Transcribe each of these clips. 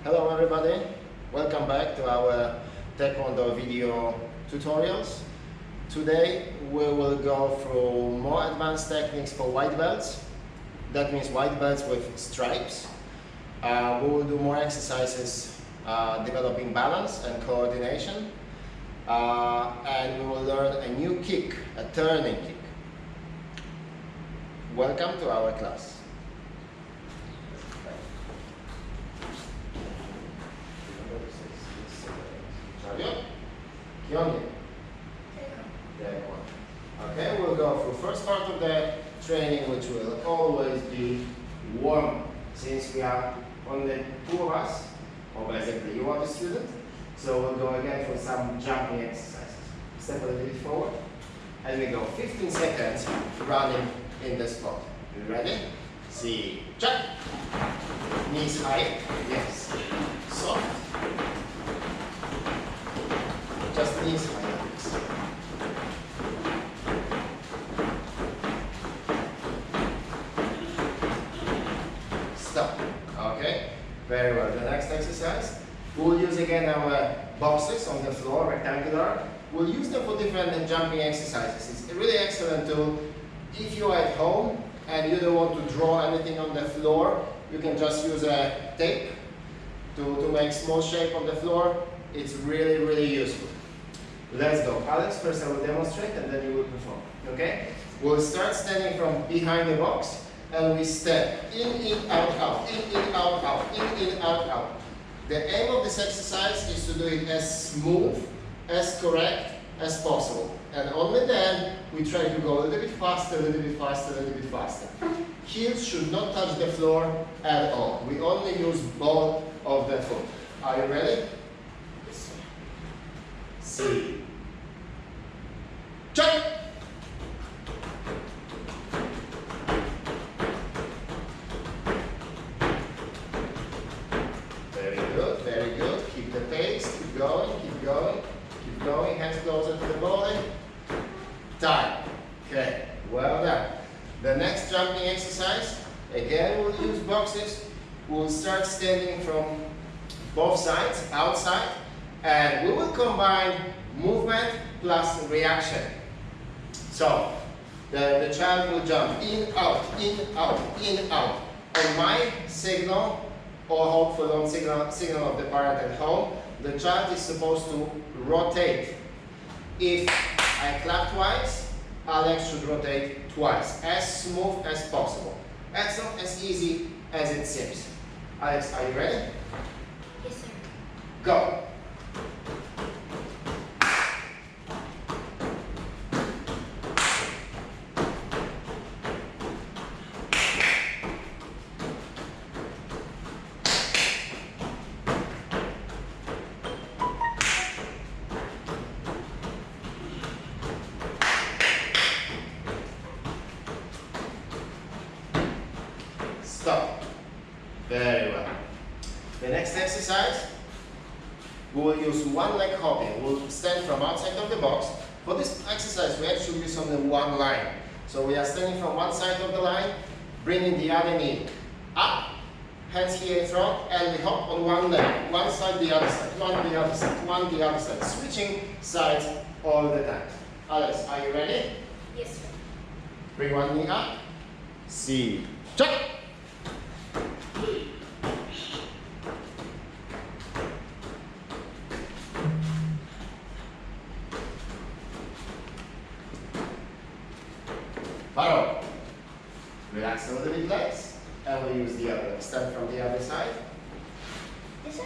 Hello everybody, welcome back to our Taekwondo video tutorials. Today we will go through more advanced techniques for white belts. That means white belts with stripes. We will do more exercises developing balance and coordination. And we will learn a new kick, a turning kick. Welcome to our class. Okay, we'll go through first part of the training, which will always be warm, since we are only two of us, or basically you are the student. So we'll go again for some jumping exercises. Step a little bit forward, and we go 15 seconds running in the spot. You ready? See, jump. Knees high, yes. Soft. Just knees high, please. Stop. Okay, very well. The next exercise, we'll use again our boxes on the floor, rectangular. We'll use them for different jumping exercises. It's a really excellent tool. If you're at home and you don't want to draw anything on the floor, you can just use a tape to make small shape on the floor. It's really, really useful. Let's go. Alex, first I will demonstrate and then you will perform. Okay? We'll start standing from behind the box and we step in, out, out, in, out, out, in, out, out. The aim of this exercise is to do it as smooth, as correct as possible. And only then we try to go a little bit faster, a little bit faster, a little bit faster. Heels should not touch the floor at all. We only use ball of the foot. Are you ready? Yes. See. Jump! Very good, very good. Keep the pace, keep going, keep going, keep going. Hands closer to the body. Time. Okay, well done. The next jumping exercise, again we'll use boxes. We'll start standing from both sides, outside, and we will combine movement plus reaction. So, the child will jump in, out, in, out, in, out. On my signal, or hopefully on signal of the parent at home, the child is supposed to rotate. If I clap twice, Alex should rotate twice, as smooth as possible. As not as easy as it seems. Alex, are you ready? Yes, sir. Go. Stop. Very well. The next exercise, we will use one leg hopping. We'll stand from outside of the box. For this exercise, we actually use only one line. So we are standing from one side of the line, bringing the other knee up, hands here in front, and we hop on one leg. One side, the other side, one the other side, one the other side. Switching sides all the time. Alex, are you ready? Yes, sir. Bring one knee up. See. Jump. Paro. Relax a little bit legs, and we'll use the other. Stand from the other side. Yes, sir.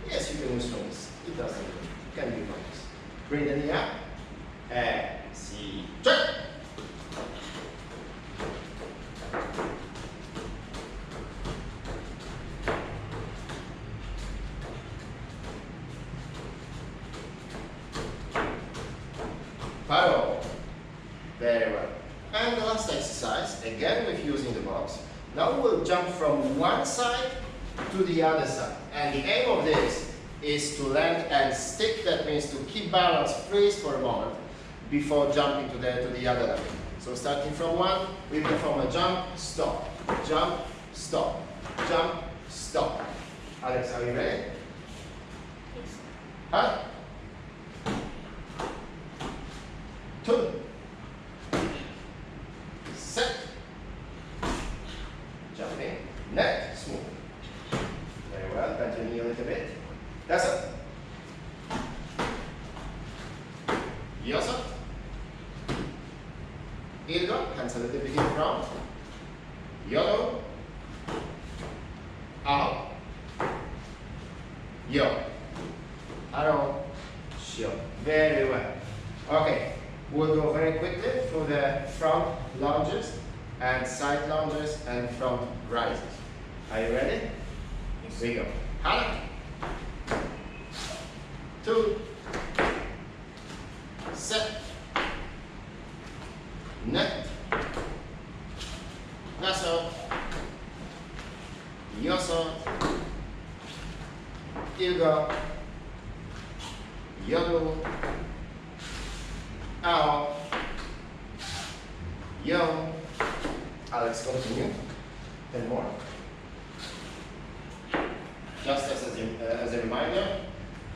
Yes, you can use from this. It doesn't matter. You can do from this. Bring the knee up, and see. Jump. Paro. Very well. And the last exercise, again with using the box. Now we will jump from one side to the other side. And the aim of this is to land and stick. That means to keep balance, freeze for a moment before jumping to the other leg. So starting from one, we perform a jump, stop, jump, stop, jump, stop. Alex, are you ready? Yes, sir. Huh? 2. Set. Jumping. Neck. Smooth. Very well. Bend your knee a little bit. That's it. Yes, sir. Here you go. Hands a little bit in front. Yellow. Out. Yo. Arrow. Show. Very well. Okay. We'll go very quickly through the front lunges and side lunges and front rises. Are you ready? Yes, Here we go. Hana. 2. Set. Neck. Naso. Yoso. Ilgo. Yodo. Ao. Yo. Alex, continue. 10 more. Just as a reminder,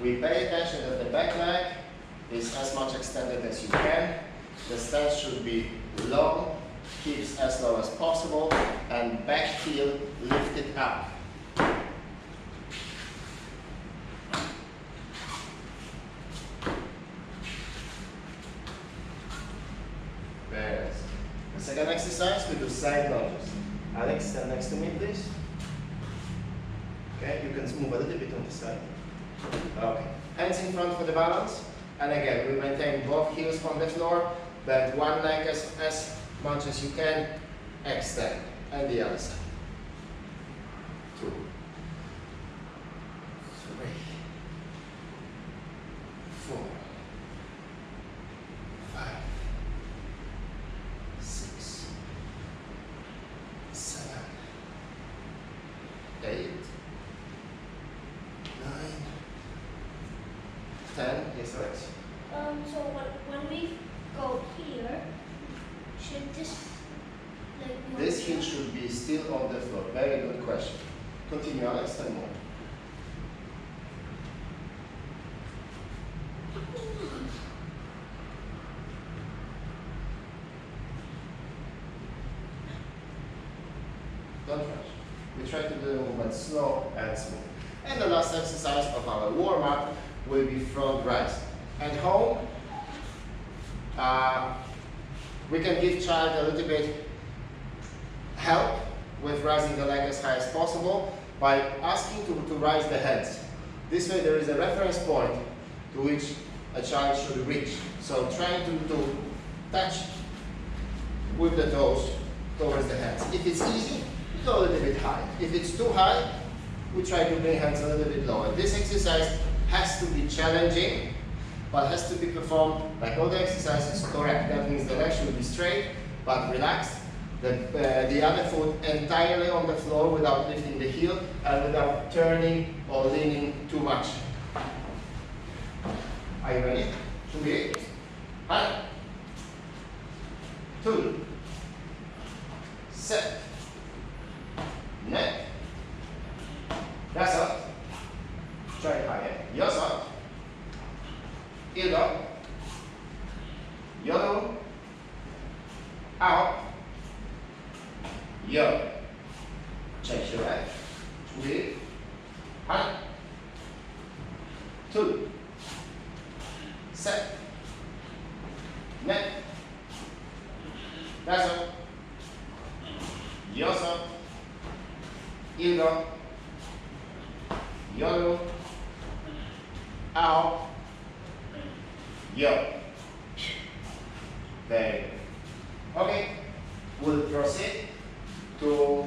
we pay attention that the back leg is as much extended as you can. The stance should be long, keeps as low as possible, and back heel lifted up. Very nice. The second exercise, we do side lunges. Alex, stand next to me, please. Okay, you can move a little bit on the side. Okay, hands in front for the balance. And again, we maintain both heels on the floor, bend one leg as much as you can, extend, and the other side. 2, 3, 4, 5, 6, 7, 8, 9, 10. Yes, Alex. So when we go here, should this like go This heel here? should be still on the floor. Very good question. Continue, Alex, 10 more. Don't rush. We try to do the movement slow and smooth. And the last exercise of our warm-up will be front rise. At home, we can give child a little bit help with rising the leg as high as possible by asking to rise the hands. This way there is a reference point to which a child should reach. So trying to touch with the toes towards the hands. If it's easy, go a little bit high. If it's too high, we try to bring hands a little bit lower. This exercise has to be challenging, but has to be performed like all the exercises correct. That means the leg should be straight, but relaxed. The other foot entirely on the floor without lifting the heel and without turning or leaning too much. Are you ready? 2, 1, 2, set, neck, that's up, try it higher, yes up, heel up, yellow, out, yo, change your leg, 2, 1, 2, set, neck, that's up, yes up, heel up, yellow, out, yo. Very good. Okay, we'll proceed to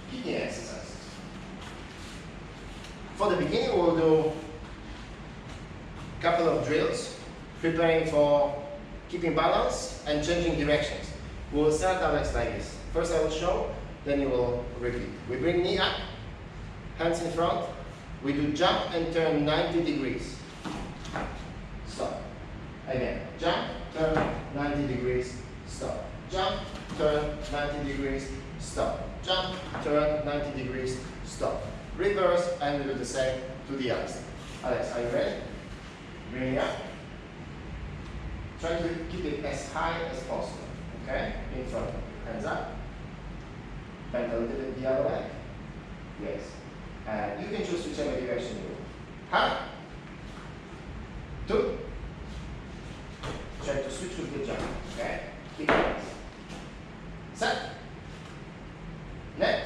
kicking exercises. For the beginning, we'll do a couple of drills, preparing for keeping balance and changing directions. We'll start, Alex, like this. First I will show, then you will repeat. We bring knee up, hands in front. We do jump and turn 90 degrees. Stop. Again, jump, turn 90 degrees, stop. Jump, turn 90 degrees, stop. Jump, turn 90 degrees, stop. reverse, and we do the same to the other side. Alex, are you ready? Bring it up. Try to keep it as high as possible. Okay? In front. Hands up. Bend a little bit the other leg. Yes. And you can choose whichever direction you want. 1, 2. Try to switch with the jump. Okay? Keep it nice. Set. Neck.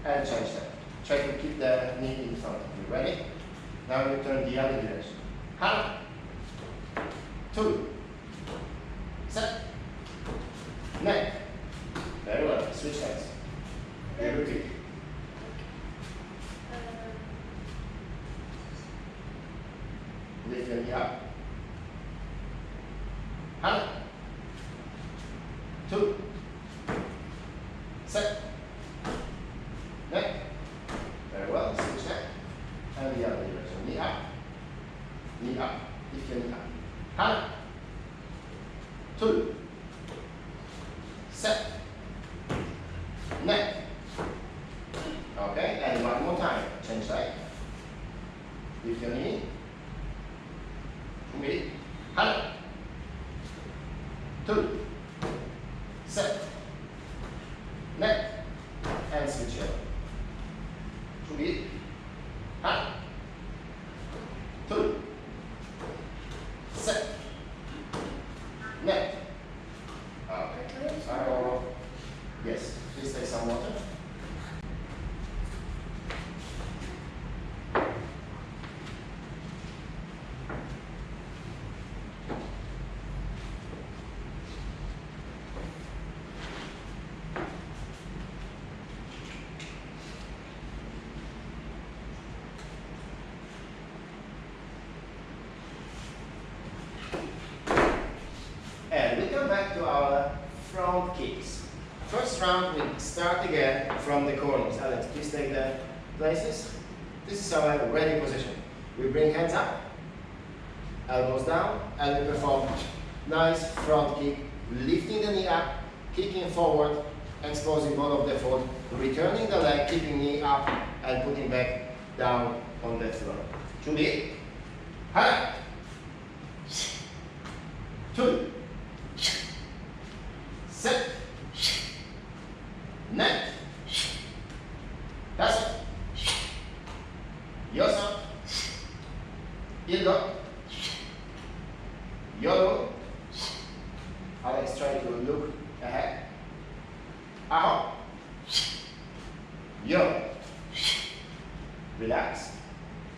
And change that. Try to keep the knee in front of you. Ready? Now you turn the other direction. 1, 2. Set. Neck. Very well. Switch hands. We repeat. Lift your knee up. 1, 2. Set. Neck. Very well. Switch neck. And the other direction. Knee up. Knee up. Lift your knee up. 1, 2. Set. Neck. Okay, and one more time. Change side. Lift your knee. Repeat. 1, 2. Set. Neck. And switch here. Repeat. 1, 2. Set. Neck. Okay. Yes. Please take some water. And we come back to our front kicks. First round, we start again from the corners. Alex, please take the places. This is our ready position. We bring hands up, elbows down, and we perform nice front kick, lifting the knee up, kicking forward, exposing both of the foot, returning the leg, keeping knee up, and putting back down on the floor. 2, 1, 2. Set. Neck. That's it. Yosa. Ilgo. Yodo. Alex, try to look ahead. Aho. Yo. Relax.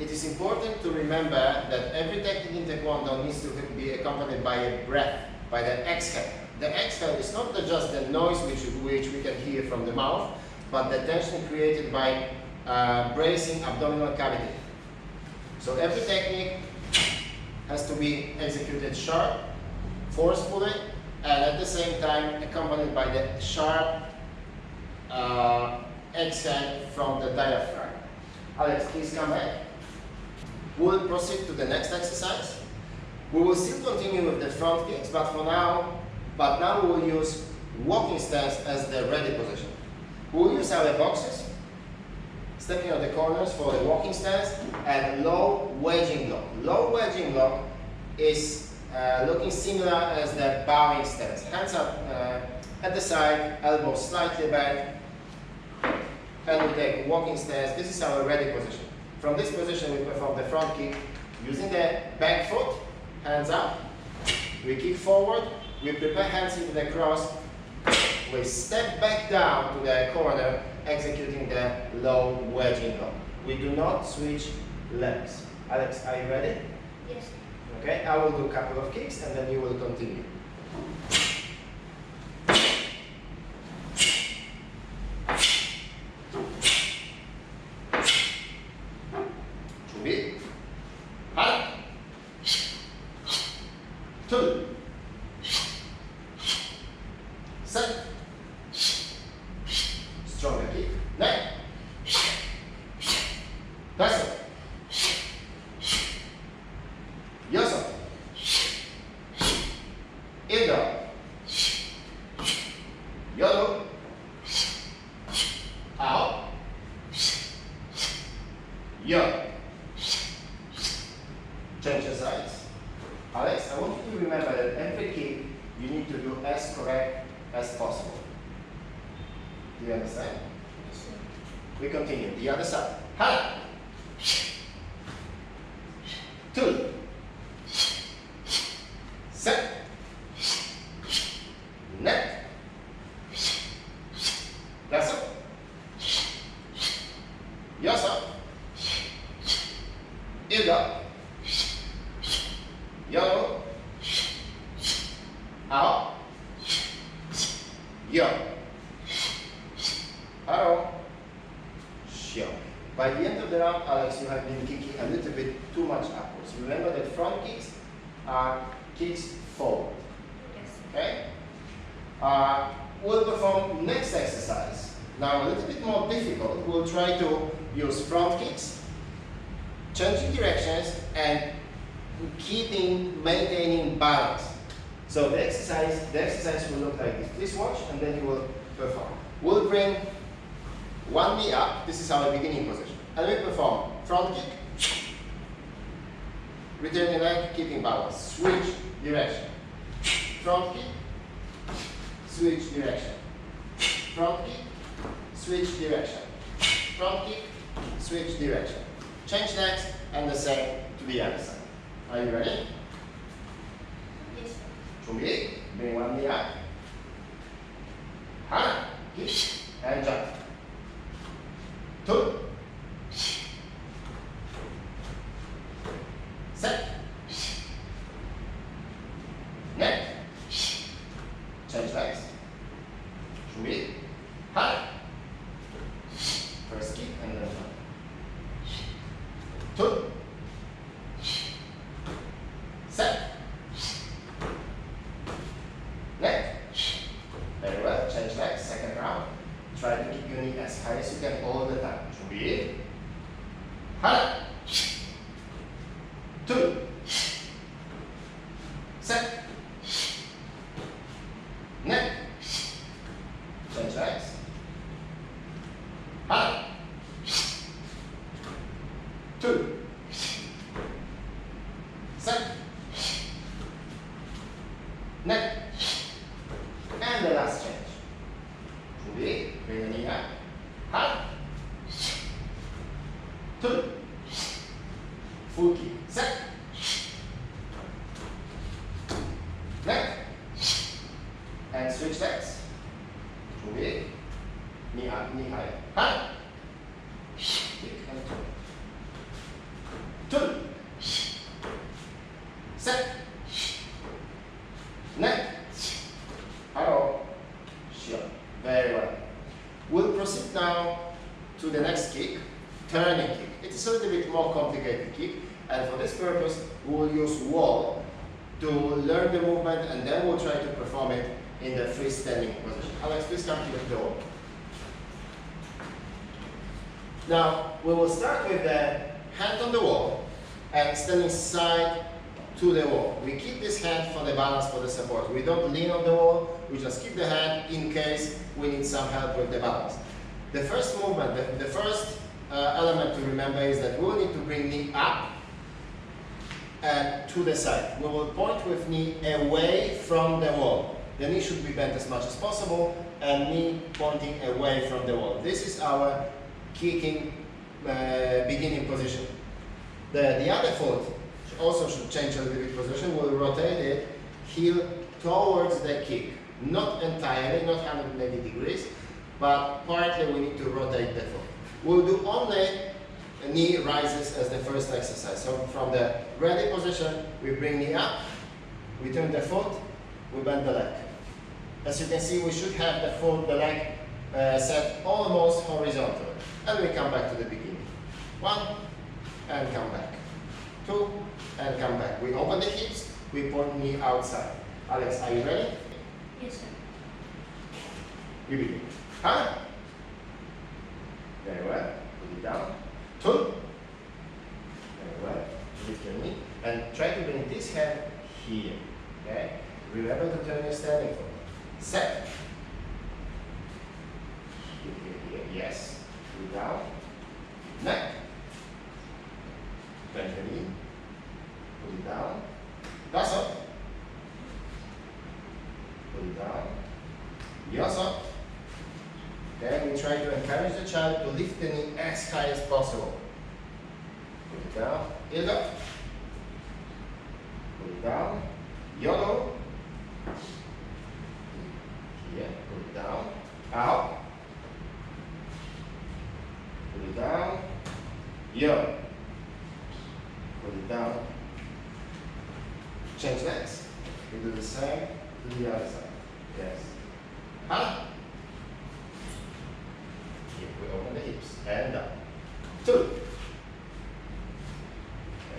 It is important to remember that every technique in Taekwondo needs to be accompanied by a breath, by the exhale. The exhale is not just the noise which we can hear from the mouth, but the tension created by bracing abdominal cavity. So every technique has to be executed sharp, forcefully, and at the same time accompanied by the sharp exhale from the diaphragm. Alex, please come back. We'll proceed to the next exercise. We will still continue with the front kicks, but now we will use walking stance as the ready position. We will use our boxes, stepping on the corners for the walking stance, and low wedging block. Low wedging block is looking similar as the bowing stance. Hands up at the side, elbows slightly back, and we take walking stance. This is our ready position. From this position, we perform the front kick using the back foot, hands up. We kick forward, we prepare hands into the cross. We step back down to the corner, executing the low wedging block. We do not switch legs. Alex, are you ready? Yes. Okay, I will do a couple of kicks and then you will continue. Stronger kick. Neck. Press it. Yoso. Ildo. Yodo. Out. Yo. Change the sides. Alex, I want you to remember that every kick you need to do as correct as possible. Do you understand? Yes, sir. We continue. The other side. Hana. 2. Set. Net. That's it. Yosa. Ilga. Yo. Out. Yo. Arrow. Shio. By the end of the round, Alex, you have been kicking a little bit too much upwards. Remember that front kicks are kicks forward. Yes, sir. Okay? We'll perform next exercise. Now a little bit more difficult. We'll try to use front kicks, changing directions, and maintaining balance. So the exercise will look like this. Please watch, and then you will perform. We'll bring one knee up. This is our beginning position, and we perform front kick, return the leg, keeping balance. Switch direction. Front kick, switch direction. Front kick, switch direction. Front kick, switch direction. Change legs and the same to the other side. Are you ready? Yes, sir. 준비. Bring one knee up. Hana, kick, and jump. 2. Set. Net. Change legs. 준비. Hana. First kick and then jump. 2. Set. Net. Very well. Change legs. Second round. Try to keep your knee as high as you can all the time. 준비. Hana. 2. Set. Net. Change legs. Hana. 2. Set. Net. And the last change. 준비. Bring the knee up. Hana. 2. Full kick. Set. Net. And switch legs. 준비. Knee up, knee high. Hana. Kick and turn. 2. Set. Net. Arrow. Shio. Very well. We'll proceed now to the next kick, turning kick. It's a little bit more complicated kick, and for this purpose, we will use wall to learn the movement, and then we'll try to perform it in the freestanding position. Alex, please come to the door. Now, we will start with the hand on the wall and standing side to the wall. We keep this hand for the balance, for the support. We don't lean on the wall, we just keep the hand in case we need some help with the balance. The first movement, the first element to remember is that we will need to bring knee up and to the side. We will point with knee away from the wall. The knee should be bent as much as possible and knee pointing away from the wall. This is our kicking beginning position. The other foot also should change a little bit position. We'll rotate it heel towards the kick. Not entirely, not 180 degrees, but partly we need to rotate the foot. We'll do only knee rises as the first exercise. So from the ready position, we bring knee up, we turn the foot, we bend the leg. As you can see, we should have the foot, the leg set almost horizontal. And we come back to the beginning. 1, and come back. 2, and come back. We open the hips, we point knee outside. Alex, are you ready? Yes, sir. You begin. Huh? Very well. Put it down. 2. Very well. Lift your knee. And try to bring this hand here. Okay? Remember to turn your standing foot. Set. Here. Yes. Put it down. Neck. bend the knee, pull it down, that's up, pull it down, yes up. Then we try to encourage the child to lift the knee as high as possible. Pull it down, heel up, pull it down, YOLO, here, pull it down, out, pull it down, yo, pull it down, change legs, we do the same to the other side, yes, up, here we open the hips, and down, 2,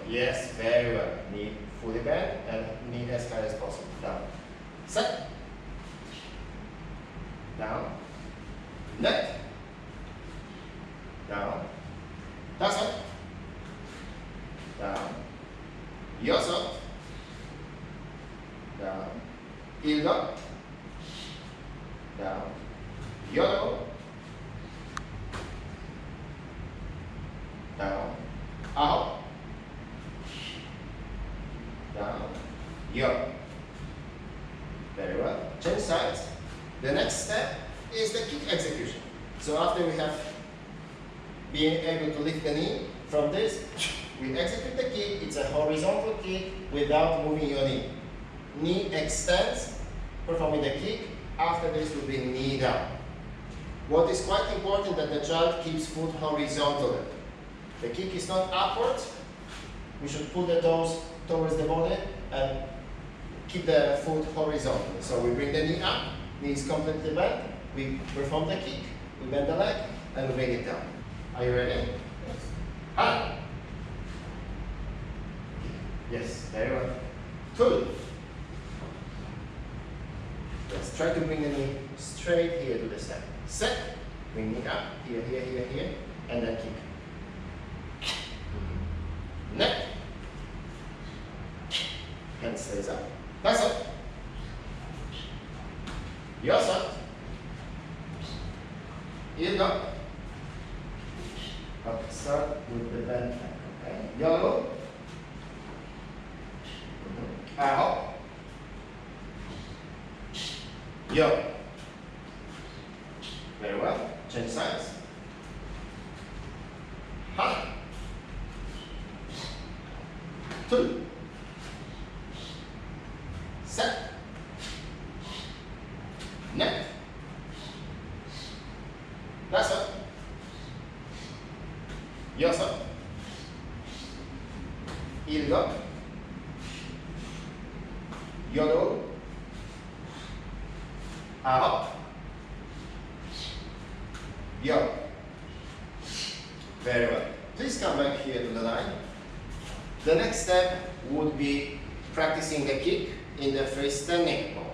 yes, very well, knee fully bent and knee as high as possible, down, set, down, neck, down, that's it, down, yours up, down, heel up, down, YOLO, down, out, down, yo. Very well. Change sides. The next step is the kick execution. So after we have been able to lift the knee, from this, we execute the kick. It's a horizontal kick without moving your knee. Knee extends, performing the kick. After this will be knee down. What is quite important that the child keeps foot horizontally. The kick is not upwards. We should pull the toes towards the body and keep the foot horizontally. So we bring the knee up, knee is completely bent, we perform the kick, we bend the leg, and we bring it down. Are you ready? Yes. Up. Yes, very well. 2. Let's try to bring the knee straight here to the step. Set, bring knee up, here, here, here, here, and then kick. Neck. Hand stays up. That's it. Yours up. Heel up. Up, start with the bend back. Okay. YOLO. Out. Yo. Very well. Change sides. High. 2. Set. Neck. That's it. Yours up. Heel up. YOLO. Out. Yo. Very well. Please come back here to the line. The next step would be practicing the kick in the freestanding mode.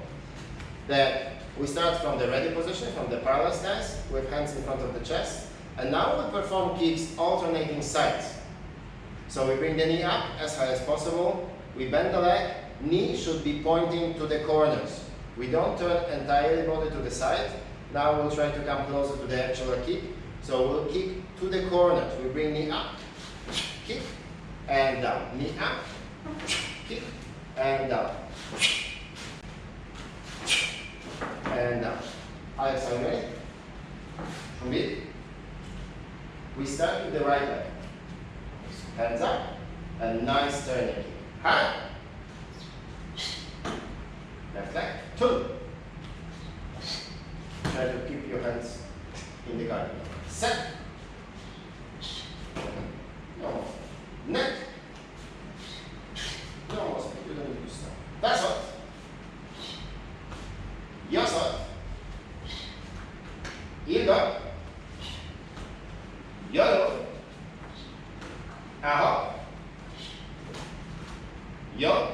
That we start from the ready position, from the parallel stance, with hands in front of the chest, and now we perform kicks alternating sides. So we bring the knee up as high as possible, we bend the leg, knee should be pointing to the corners. We don't turn entirely body to the side. Now we'll try to come closer to the actual kick. So we'll kick to the corners. We bring knee up, kick, and down. Knee up, kick, and down. And down. Alex, are you ready? Good. We start with the right leg. Hands up, and nice turning kick. High. Left leg. 2. Try to keep your hands in the guard. Set. No more. Neck. No more speed. You don't need to stop. That's all. Yes, sir. Heel up. YOLO. Out. Yo.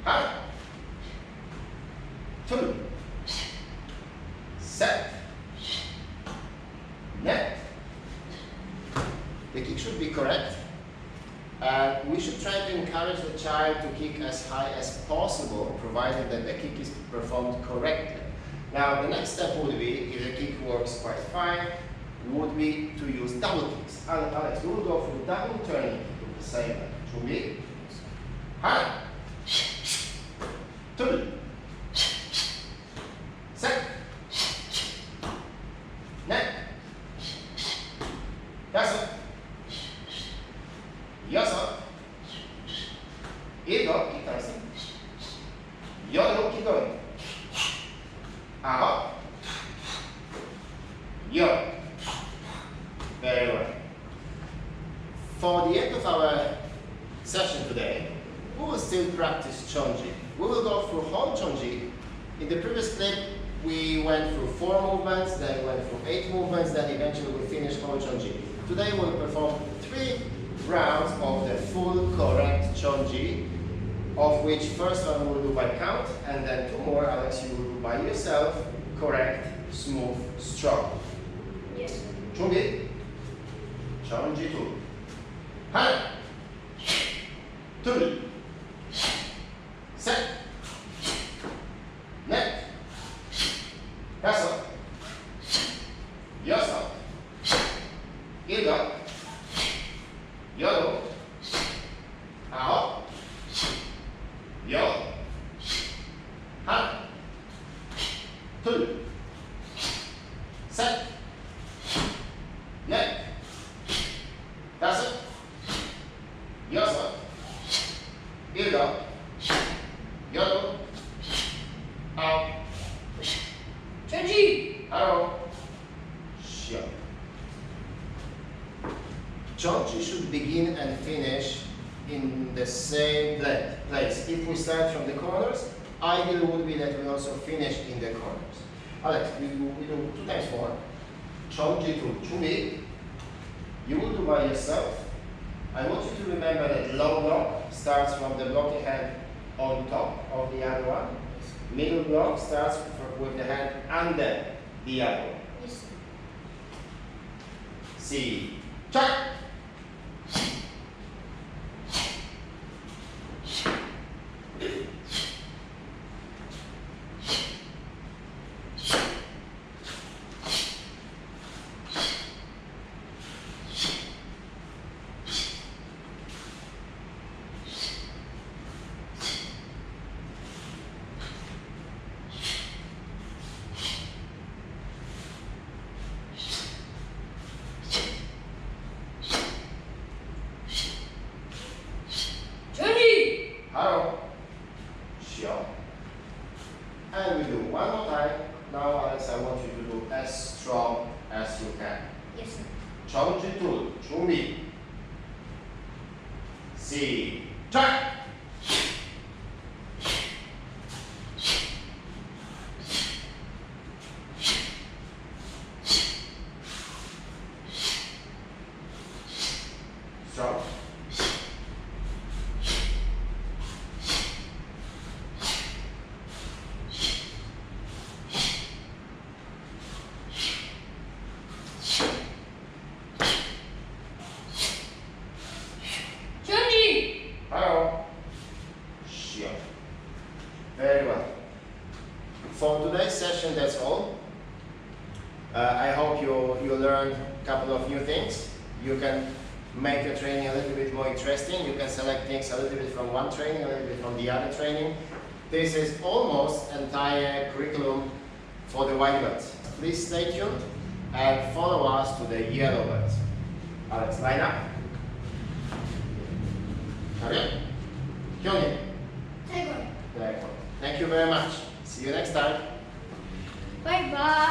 High. 2. Set. Neck. The kick should be correct. We should try to encourage the child to kick as high as possible, provided that the kick is performed correctly. Now, the next step would be, if the kick works quite fine, would be to use double kicks. Alex, we will go for double turning with the same leg. 준비? 하나, 둘, 셋, 넷, 다섯, 여섯, 일곱, keep dancing. 여덟, keep going. 아홉, 열. Very well. For the end of our session today, we will still practice Chonji. We will go through whole Chonji. In the previous clip, we went through 4 movements, then we went through 8 movements, then eventually we finished whole Chonji. Today we'll perform 3 rounds of the full correct Chonji, of which first one we'll do by count, and then 2 more, Alex, you will do by yourself, correct, smooth, strong. Yes, sir. 준비. Chonji 2. 하나, 둘, 셋, 넷, 다섯, 여섯, 일곱, 여덟, 아홉, 열. 하나, 둘, 셋, 넷, 다섯, 여섯, 일곱, 여덟, 아홉, Chonji! 아홉, 열. Chonji should begin and finish in the same place. If we start from the corners, ideal would be that we also finish in the corners. Alex, we do 2 times 4. Chonji 2. 준비. You will do by yourself. I want you to remember that low block starts from the blocking hand on top of the other one. Middle block starts with the hand under the other one. Yes, sir. See. Check. Chonji! Hello. Sure. And we do one more time. Now, Alex, I want you to do as strong as you can. Yes, sir. Chonji 2. 준비. 시작. Strong. Chonji! Hello. Sure. Very well. For today's session, that's all. I hope you learned a couple of new things. You can make your training a little bit more interesting. You can select things a little bit from one training, a little bit from the other training. This is almost entire curriculum for the white belts. Please stay tuned and follow us to the yellow belt. Alex, line up. Okay? Hyungin. Taekwondo. Thank you very much. See you next time. Bye bye.